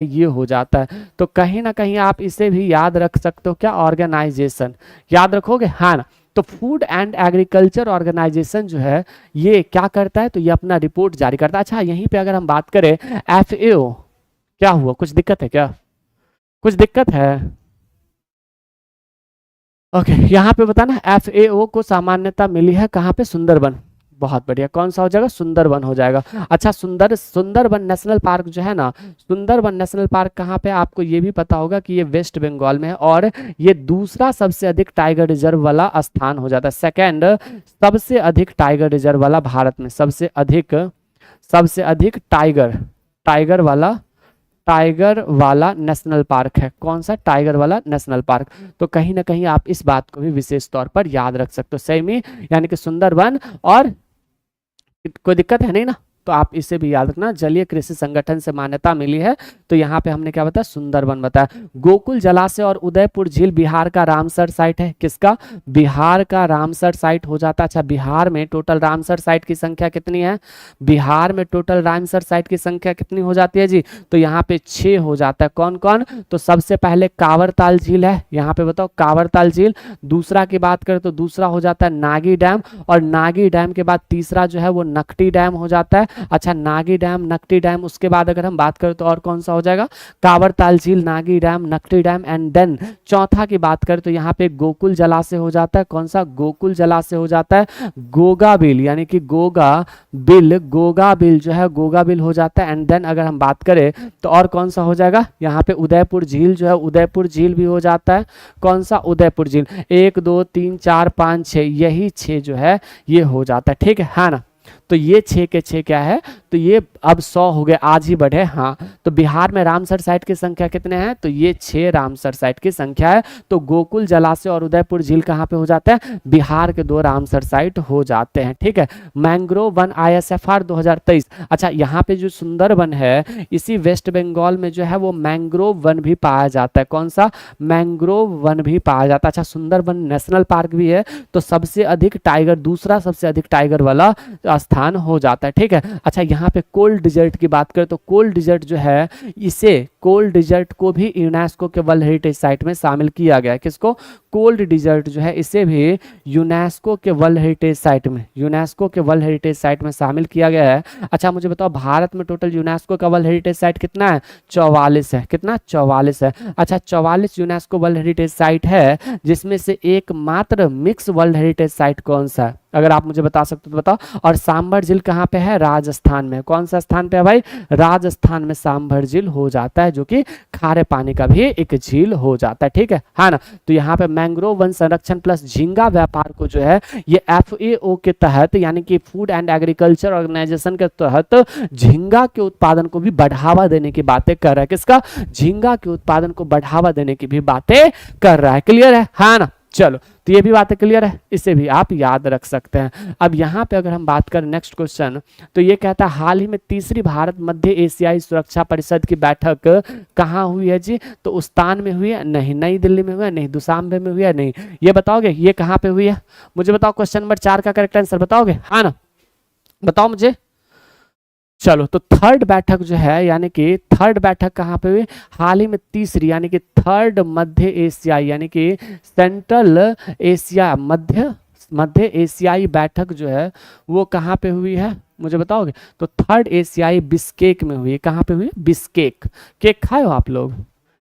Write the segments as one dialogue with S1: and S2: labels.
S1: ये हो जाता है। तो कहीं ना कहीं आप इसे भी याद रख सकते हो, क्या, ऑर्गेनाइजेशन, याद रखोगे, हाँ ना। तो फूड एंड एग्रीकल्चर ऑर्गेनाइजेशन जो है ये क्या करता है, तो ये अपना रिपोर्ट जारी करता है। अच्छा यहीं पे अगर हम बात करें FAO, क्या हुआ, कुछ दिक्कत है क्या, कुछ दिक्कत है? ओके यहाँ पे बताना, FAO को सामान्यता मिली है कहाँ पे, सुंदरबन। बहुत बढ़िया, कौन सा हो जाएगा, सुंदरबन हो जाएगा। अच्छा सुंदरबन नेशनल पार्क जो है ना, सुंदरबन नेशनल पार्क कहाँ पे, आपको ये भी पता होगा कि ये वेस्ट बंगाल में है, और ये दूसरा सबसे अधिक टाइगर रिजर्व वाला स्थान हो जाता है, सेकंड सबसे अधिक टाइगर रिजर्व वाला भारत में, सबसे अधिक टाइगर टाइगर वाला नेशनल पार्क है। कौन सा, टाइगर वाला नेशनल पार्क। तो कहीं ना कहीं आप इस बात को भी विशेष तौर पर याद रख सकते हो, सही में, यानी कि सुंदरबन। और कोई दिक्कत है नहीं ना, तो आप इसे भी याद रखना, जलीय कृषि संगठन से मान्यता मिली है। तो यहाँ पे हमने क्या बताया, सुंदरबन बताया। गोकुल जलाशय और उदयपुर झील बिहार का रामसर साइट है, किसका, बिहार का रामसर साइट हो जाता है। अच्छा बिहार में टोटल रामसर साइट की संख्या कितनी है, बिहार में टोटल रामसर साइट की संख्या कितनी हो जाती है जी, तो यहाँ पे 6 हो जाता है। कौन कौन, तो सबसे पहले कांवरताल झील है, यहाँ पे बताओ कांवरताल झील। दूसरा की बात करें तो दूसरा हो जाता है नागी डैम, और नागी डैम के बाद तीसरा जो है वो नकटी डैम हो जाता है। अच्छा नागी डैम, नकटी डैम, उसके बाद अगर हम बात करें तो और कौन सा हो जाएगा, कांवरताल झील, Nagi dam, Nakti dam, and then चौथा की बात करें तो यहाँ पे गोकुल जलाशय हो जाता है। कौन सा, गोकुल जलाशय हो जाता है। गोगा बिल, यानी कि गोगा बिल जो है, गोगा बिल हो जाता है। एंड देन अगर हम बात करें तो और कौन सा हो जाएगा, यहाँ पे उदयपुर झील जो है, उदयपुर झील भी हो जाता है। कौन सा, उदयपुर झील। 1 2 3 4 5 6, यही 6 जो है ये हो जाता है, ठीक है, हाँ ना। तो ये 6 के 6 क्या है, तो ये अब 100 हो गए, आज ही बढ़े, हाँ। तो बिहार में रामसर साइट की संख्या कितने हैं, तो ये 6 रामसर साइट की संख्या है। तो गोकुल जलाशय और उदयपुर झील कहाँ पे हो जाता है, बिहार के 2 रामसर साइट हो जाते हैं, ठीक है। Mangrove one ISFR 2023। अच्छा यहाँ पे जो सुंदरबन है, इसी वेस्ट बंगाल में जो है वो मैंग्रोव वन भी पाया जाता है। कौन सा, मैंग्रोव वन भी पाया जाता है। अच्छा सुंदरबन नेशनल पार्क भी है, तो सबसे अधिक टाइगर, दूसरा सबसे अधिक टाइगर वाला स्थान हो जाता है, ठीक है। अच्छा यहाँ पे कोल्ड डिजर्ट की बात करें तो कोल्ड डिजर्ट जो है, इसे कोल्ड डिजर्ट को भी यूनेस्को के वर्ल्ड हेरिटेज साइट में शामिल किया गया है। किसको, कोल्ड डिजर्ट जो है इसे भी यूनेस्को के वर्ल्ड हेरिटेज साइट में शामिल किया गया है। अच्छा मुझे बताओ भारत में टोटल यूनेस्को का वर्ल्ड हेरिटेज साइट कितना है, 44 है। कितना, 44 है। अच्छा 44 यूनेस्को वर्ल्ड हेरिटेज साइट है, जिसमें से एकमात्र मिक्स वर्ल्ड हेरिटेज साइट कौन सा है, अगर आप मुझे बता सकते हो तो बताओ। और सांभर झील कहाँ पे है, राजस्थान में। कौन सा स्थान पे है भाई, राजस्थान में सांभर झील हो जाता है, जो कि खारे पानी का भी एक झील हो जाता है, ठीक है, हाँ ना। तो यहाँ पे मैंग्रोव वन संरक्षण प्लस झींगा व्यापार को जो है ये FAO के तहत, यानी कि फूड एंड एग्रीकल्चर ऑर्गेनाइजेशन के तहत झींगा के उत्पादन को भी बढ़ावा देने की बातें कर रहा है। किसका, झींगा के उत्पादन को बढ़ावा देने की भी बातें कर रहा है। क्लियर है, हाँ ना। चलो तो ये भी बातें क्लियर है, इसे भी आप याद रख सकते हैं। अब यहाँ पे अगर हम बात करें नेक्स्ट क्वेश्चन, तो ये कहता है हाल ही में तीसरी भारत मध्य एशियाई सुरक्षा परिषद की बैठक कहाँ हुई है जी, तो उस्तान में हुई है, नहीं, नई दिल्ली में हुई है, नहीं, दुशांबे में हुई है, नहीं, ये बताओगे ये कहाँ पे हुई है, मुझे बताओ। क्वेश्चन नंबर 4 का करेक्ट आंसर बताओगे, हाँ ना, बताओ मुझे। चलो तो थर्ड बैठक जो है, यानी कि थर्ड बैठक कहाँ पे हुई, हाल ही में तीसरी, यानी कि थर्ड मध्य एशियाई, यानी कि सेंट्रल एशिया मध्य एशियाई बैठक जो है वो कहाँ पे हुई है, मुझे बताओगे। तो थर्ड एशियाई बिस्केक में हुई है। कहाँ पे हुई है, बिस्केक। केक खाए हो आप लोग,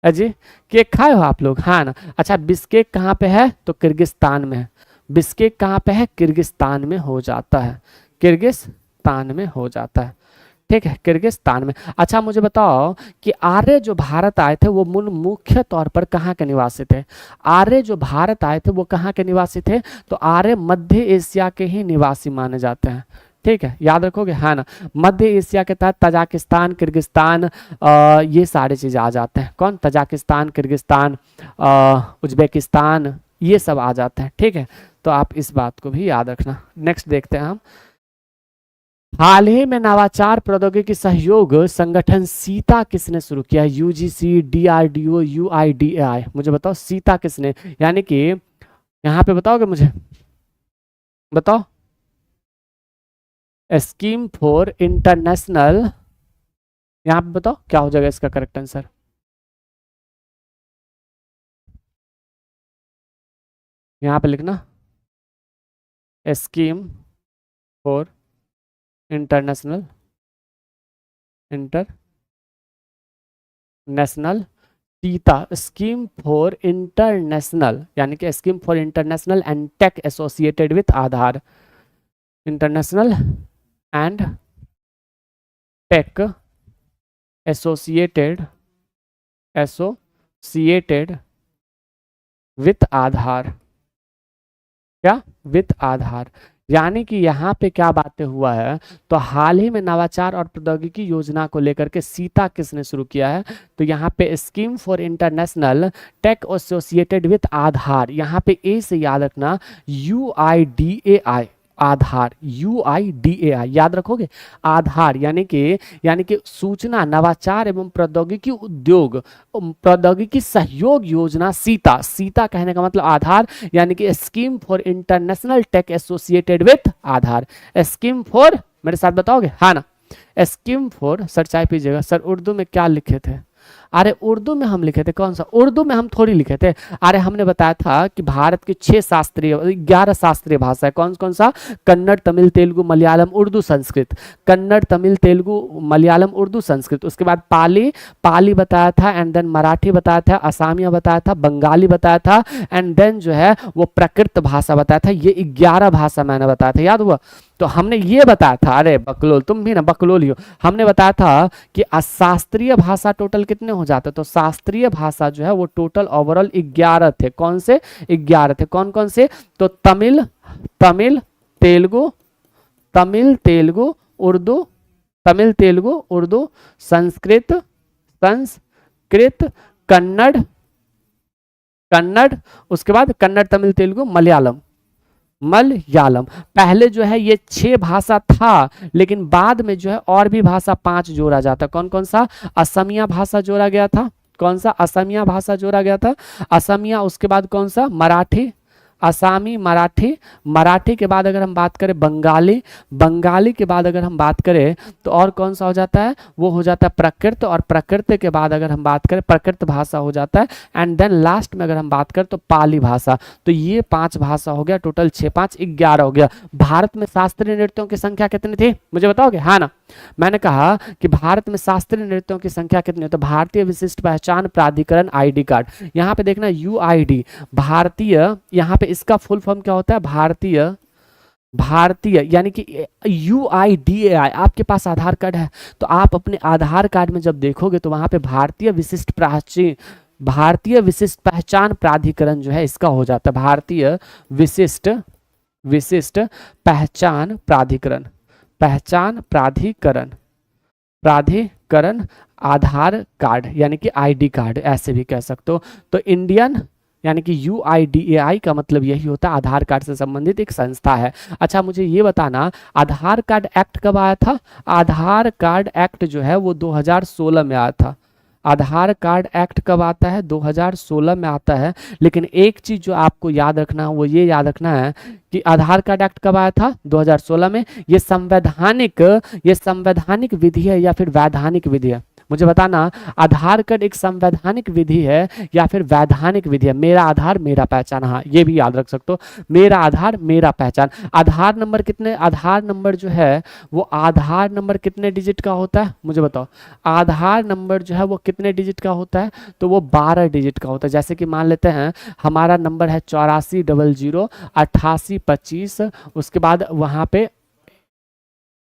S1: अजी केक खाए हो आप लोग, हाँ ना। अच्छा बिस्केक कहाँ पे है, तो किर्गिस्तान में है। बिस्केक कहाँ पे है, किर्गिस्तान में हो जाता है, किर्गिस्तान में हो जाता है, ठीक है, किर्गिस्तान में। अच्छा मुझे बताओ कि आर्य जो भारत आए थे वो मुख्य तौर पर कहाँ के निवासी थे, आर्य जो भारत आए थे वो कहाँ के निवासी थे, तो आर्य मध्य एशिया के ही निवासी माने जाते हैं, ठीक है, याद रखोगे, हाँ ना। मध्य एशिया के तहत तजाकिस्तान, किर्गिस्तान, ये सारे चीज़ आ जाते हैं। कौन, तजाकिस्तान, किर्गिस्तान, उज्बेकिस्तान, ये सब आ जाते हैं, ठीक है। तो आप इस बात को भी याद रखना। नेक्स्ट देखते हैं हम, हाल ही में नवाचार प्रौद्योगिकी सहयोग संगठन सीता किसने शुरू किया है, UGC, DRDO, UIDAI, मुझे बताओ सीता किसने, यानी कि यहाँ पे बताओगे मुझे, बताओ। स्कीम फॉर इंटरनेशनल यहाँ पे बताओ क्या हो जाएगा इसका करेक्ट आंसर। यहाँ पे लिखना scheme for international international SITA, scheme for international, यानी कि scheme for international and tech associated with Aadhaar, international and tech associated with Aadhaar, क्या विथ आधार, यानी कि यहाँ पे क्या बातें हुआ है, तो हाल ही में नवाचार और प्रौद्योगिकी योजना को लेकर के सीता किसने शुरू किया है, तो यहाँ पे scheme for international tech associated with Aadhaar, यहाँ पे ए से याद रखना UIDAI, आधार, UIDAI याद रखोगे, आधार यानी कि सूचना नवाचार एवं प्रौद्योगिकी उद्योग प्रौद्योगिकी सहयोग योजना सीता, सीता कहने का मतलब आधार, यानी कि scheme for international tech associated with Aadhaar, scheme for, मेरे साथ बताओगे हाँ ना, स्कीम फॉर, सर चाय पीजिएगा, सर उर्दू में क्या लिखे थे, अरे उर्दू में हम लिखे थे, कौन सा उर्दू में हम थोड़ी लिखे थे, अरे हमने बताया था कि भारत की 11 शास्त्रीय भाषा है, कौन कौन सा, कन्नड़ तमिल तेलुगु मलयालम उर्दू संस्कृत, कन्नड़ तमिल तेलुगु मलयालम उर्दू संस्कृत, उसके बाद पाली बताया था, एंड देन मराठी बताया था, असमिया बताया था, बंगाली बताया था, एंड देन जो है वो प्राकृत भाषा बताया था, ये 11 भाषा मैंने बताया था, याद हुआ। तो हमने ये बताया था, अरे बकलोल तुम भी ना बकलोल ही हो, हमने बताया था कि शास्त्रीय भाषा टोटल कितने हो जाते, तो शास्त्रीय भाषा जो है वो टोटल ओवरऑल 11 थे, कौन से 11 थे, कौन कौन से, तो तमिल तेलुगु उर्दू, तमिल तेलुगु उर्दू, संस्कृत कन्नड़, उसके बाद कन्नड़ तमिल तेलुगु मलयालम, पहले जो है ये 6 भाषा था, लेकिन बाद में जो है और भी भाषा 5 जोड़ा जाता, कौन कौन सा, असमिया भाषा जोड़ा गया था, कौन सा असमिया भाषा जोड़ा गया था, असमिया, उसके बाद कौन सा मराठी, असामी मराठी के बाद अगर हम बात करें बंगाली के बाद अगर हम बात करें तो और कौन सा हो जाता है, वो हो जाता है प्राकृत, और प्राकृत के बाद अगर हम बात करें प्राकृत भाषा हो जाता है, एंड देन लास्ट में अगर हम बात करें तो पाली भाषा, तो ये 5 भाषा हो गया, टोटल 6 5 11 हो गया। भारत में शास्त्रीय नृत्यों की संख्या कितनी थी, मुझे बताओगे हाँ ना, मैंने कहा कि भारत में शास्त्रीय नृत्यों की संख्या कितनी है, तो भारतीय विशिष्ट पहचान प्राधिकरण ID कार्ड, यहाँ पे देखना UID, भारतीय, यहाँ पे इसका फुल फॉर्म क्या होता है, भारतीय यानी कि UIDAI, आपके पास आधार कार्ड है तो आप अपने आधार कार्ड में जब देखोगे तो वहां पे भारतीय विशिष्ट पहचान प्राधिकरण जो है इसका हो जाता है, भारतीय विशिष्ट पहचान प्राधिकरण आधार कार्ड यानी कि ID कार्ड ऐसे भी कह सकते हो। तो इंडियन यानी कि UIDAI का मतलब यही होता है, आधार कार्ड से संबंधित एक संस्था है। अच्छा मुझे ये बताना, आधार कार्ड एक्ट कब आया था, आधार कार्ड एक्ट जो है वो 2016 में आया था, आधार कार्ड एक्ट कब आता है, 2016 में आता है। लेकिन एक चीज जो आपको याद रखना है वो ये याद रखना है कि आधार कार्ड एक्ट कब आया था, 2016 में। ये संवैधानिक विधि है या फिर वैधानिक विधि है, मुझे बताना, आधार कार्ड एक संवैधानिक विधि है या फिर वैधानिक विधि है। मेरा आधार मेरा पहचान, हाँ ये भी याद रख सकते हो, मेरा आधार मेरा पहचान। आधार नंबर जो है वो आधार नंबर कितने डिजिट का होता है, मुझे बताओ, आधार नंबर जो है वो कितने डिजिट का होता है, तो वो 12 डिजिट का होता है। जैसे कि मान लेते हैं हमारा नंबर है 8400 8825, उसके बाद वहाँ पे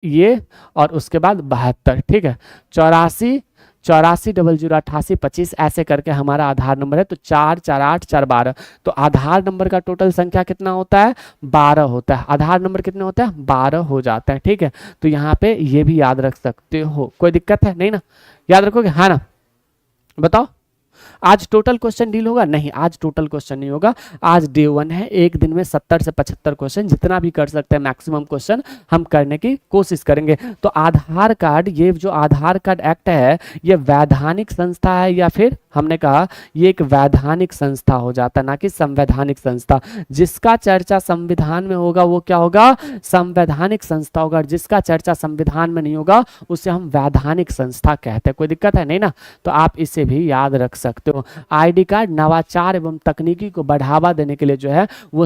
S1: ये और उसके बाद 72, ठीक है, 84008825 ऐसे करके हमारा आधार नंबर है। तो 448412, तो आधार नंबर का टोटल संख्या कितना होता है, 12 होता है। आधार नंबर कितने होते हैं, 12 हो जाता है, ठीक है। तो यहाँ पे ये भी याद रख सकते हो, कोई दिक्कत है नहीं ना, याद रखोगे हाँ ना, बताओ। आज टोटल क्वेश्चन डील होगा, नहीं आज टोटल क्वेश्चन नहीं होगा, आज डे 1 है। एक दिन में 70 से 75 क्वेश्चन जितना भी कर सकते हैं मैक्सिमम क्वेश्चन हम करने की कोशिश करेंगे। तो आधार कार्ड, ये जो आधार कार्ड एक्ट है ये वैधानिक संस्था है या फिर हमने कहा ये एक वैधानिक संस्था हो जाता, ना कि संवैधानिक संस्था। जिसका चर्चा संविधान में होगा वो क्या होगा, संवैधानिक संस्था होगा, और जिसका चर्चा संविधान में नहीं होगा उसे हम वैधानिक संस्था कहते हैं। कोई दिक्कत है नहीं ना, तो आप इसे भी याद रख सकते हो। आईडी कार्ड नवाचार एवं तकनीकी को बढ़ावा देने के लिए जो है वो